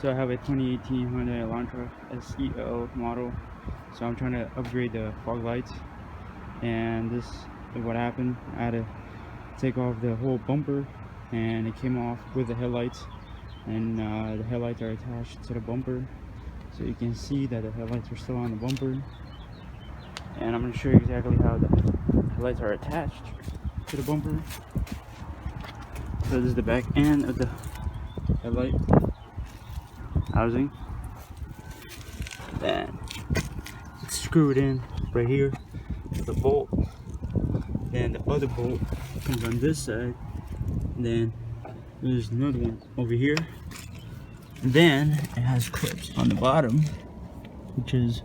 So I have a 2018 Hyundai Elantra SEL model. So I'm trying to upgrade the fog lights, and this is what happened. I had to take off the whole bumper, and it came off with the headlights, and the headlights are attached to the bumper. So you can see that the headlights are still on the bumper, and I'm going to show you exactly how the headlights are attached to the bumper. So this is the back end of the headlight housing, and it's screwed in right here with a bolt. Then the other bolt comes on this side, and then there's another one over here, and then it has clips on the bottom, which is,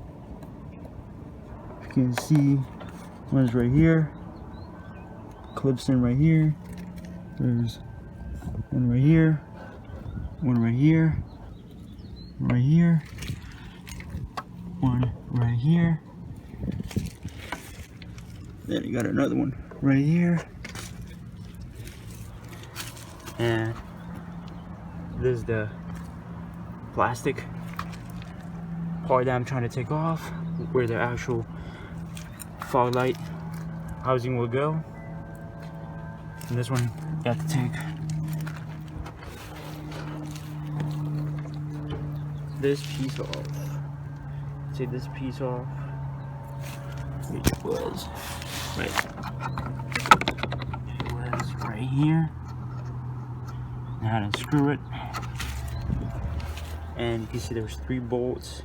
you can see, one's right here, clips in right here, there's one right here, one right here, right here, one right here, then you got another one right here, and this is the plastic part that I'm trying to take off, where the actual fog light housing will go. And this one got to take this piece off. Take this piece off, which was right here. Now how to unscrew it, and you can see there's 3 bolts.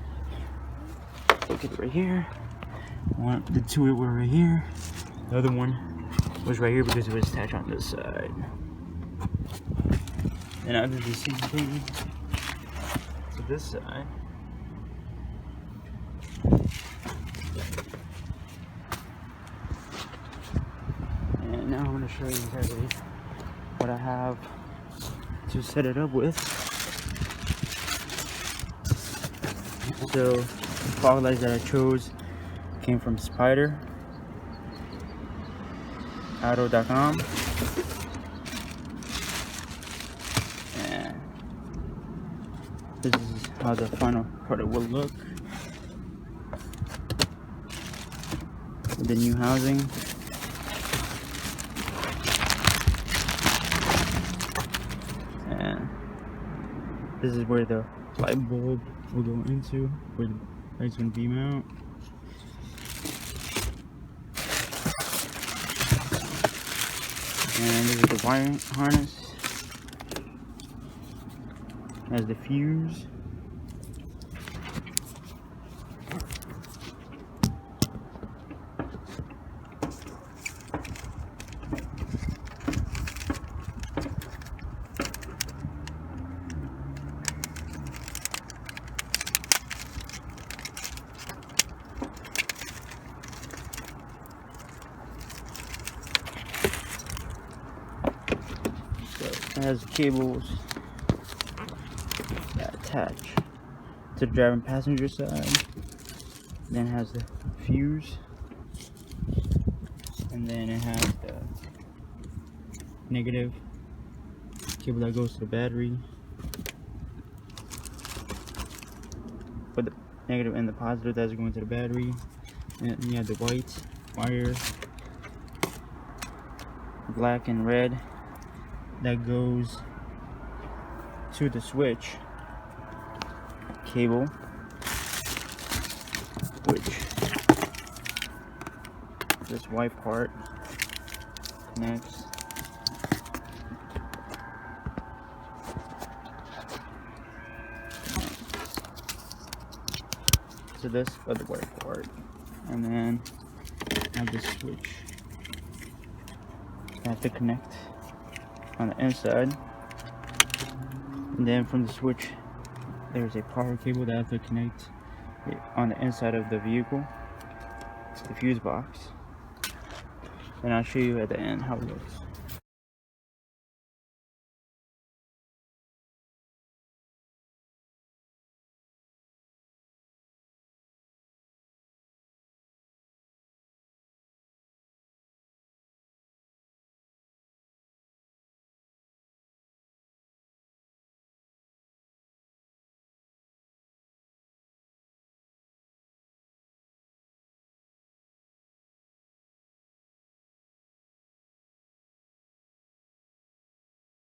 Look at it right here. The 2 were right here. The other one was right here because it was attached on this side. And I did the same thing to this side. And now I'm going to show you exactly what I have to set it up with. So the fog lights that I chose came from Spyder, auto.com, and this is how the final product will look with the new housing. And this is where the light bulb will go into, where the light's going to beam out. And this is the wiring harness. There's the fuse. It has cables that attach to the driver and passenger side. Then it has the fuse, and then it has the negative cable that goes to the battery, with the negative and the positive that's going to the battery. And then you have the white wire, black and red, that goes to the switch cable, which this white part connects to this other white part, and then I have this switch I have to connect on the inside, and then from the switch there's a power cable that I have to connect on the inside of the vehicle, the fuse box, and I'll show you at the end how it looks.